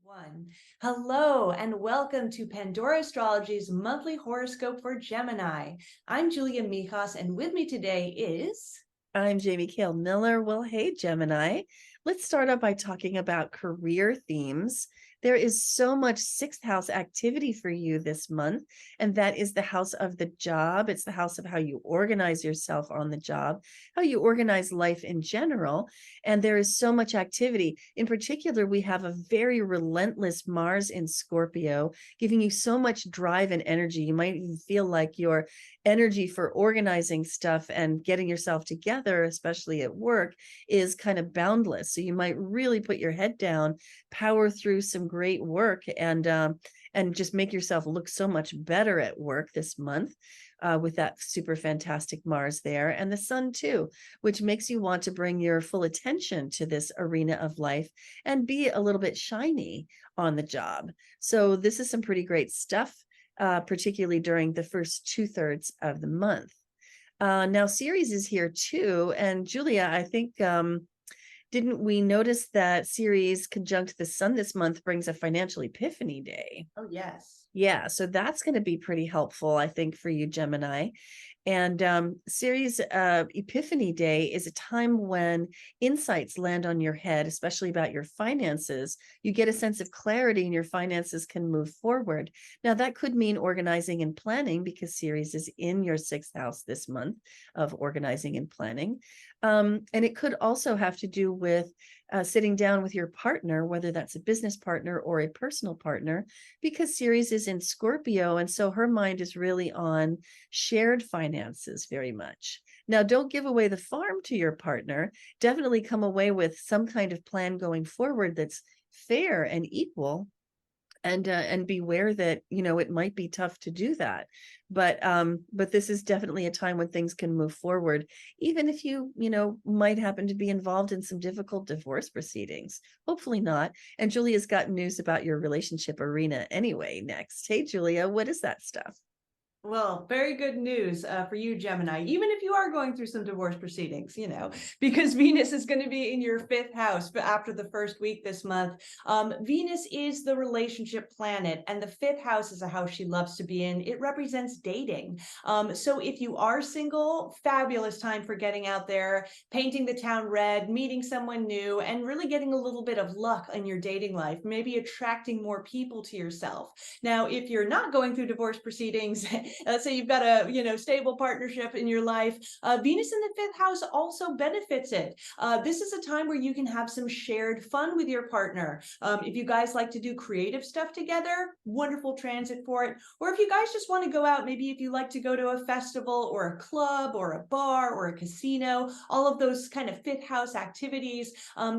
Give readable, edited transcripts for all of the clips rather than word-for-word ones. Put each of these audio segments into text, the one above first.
One. Hello and welcome to Pandora Astrology's monthly horoscope for Gemini. I'm Julia Michas, and with me today is... I'm Jamie Kale Miller. Well, hey, Gemini. Let's start out by talking about career themes. There is so much sixth house activity for you this month, and that is the house of the job. It's the house of how you organize yourself on the job, how you organize life in general. And there is so much activity. In particular, we have a very relentless Mars in Scorpio, giving you so much drive and energy. You might even feel like your energy for organizing stuff and getting yourself together, especially at work, is kind of boundless. So you might really put your head down, power through some great work, and just make yourself look so much better at work this month. With that super fantastic Mars there, and the Sun too, which makes you want to bring your full attention to this arena of life and be a little bit shiny on the job. So this is some pretty great stuff, particularly during the first 2/3 of the month. Now Ceres is here too, and Julia, I think, didn't we notice that Ceres conjunct the Sun this month brings a financial epiphany day? Oh, yes. Yeah, so that's going to be pretty helpful, I think, for you, Gemini. And Ceres Epiphany Day is a time when insights land on your head, especially about your finances. You get a sense of clarity and your finances can move forward. Now, that could mean organizing and planning because Ceres is in your sixth house this month of organizing and planning. And it could also have to do with sitting down with your partner, whether that's a business partner or a personal partner, because Ceres is in Scorpio. And so her mind is really on shared finances very much. Now, don't give away the farm to your partner. Definitely come away with some kind of plan going forward that's fair and equal. And beware that, it might be tough to do that. But this is definitely a time when things can move forward, even if you might happen to be involved in some difficult divorce proceedings. Hopefully not. And Julia's got news about your relationship arena anyway next. Hey, Julia, what is that stuff? Well, very good news for you, Gemini, even if you are going through some divorce proceedings, because Venus is going to be in your fifth house after the first week this month. Venus is the relationship planet, and the fifth house is a house she loves to be in. It represents dating. So if you are single, fabulous time for getting out there, painting the town red, meeting someone new, and really getting a little bit of luck in your dating life, maybe attracting more people to yourself. Now, if you're not going through divorce proceedings, let's say you've got a stable partnership in your life, Venus in the fifth house also benefits it. This is a time where you can have some shared fun with your partner. If you guys like to do creative stuff together, wonderful transit for it. Or if you guys just want to go out, maybe if you like to go to a festival or a club or a bar or a casino, all of those kind of fifth house activities,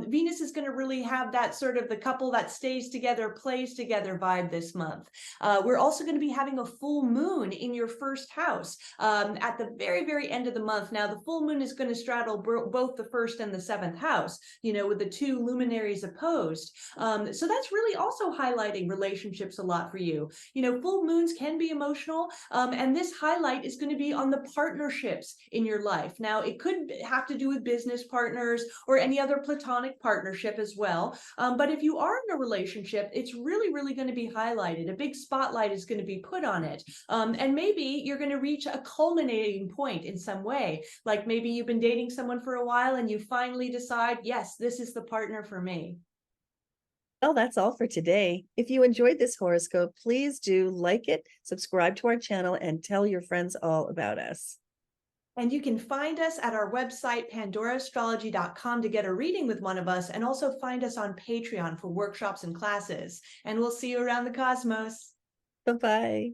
Venus is going to really have that sort of the couple that stays together, plays together vibe this month. We're also going to be having a full moon in your first house at the very, very end of the month. Now, the full moon is going to straddle both the first and the seventh house, with the two luminaries opposed. So that's really also highlighting relationships a lot for you. Full moons can be emotional, and this highlight is going to be on the partnerships in your life. Now, it could have to do with business partners or any other platonic partnership as well. But if you are in a relationship, it's really, really going to be highlighted. A big spotlight is going to be put on it. And maybe you're going to reach a culminating point in some way. Like maybe you've been dating someone for a while and you finally decide, yes, this is the partner for me. Well, that's all for today. If you enjoyed this horoscope, please do like it, subscribe to our channel, and tell your friends all about us. And you can find us at our website, pandoraastrology.com, to get a reading with one of us, and also find us on Patreon for workshops and classes. And we'll see you around the cosmos. Bye-bye.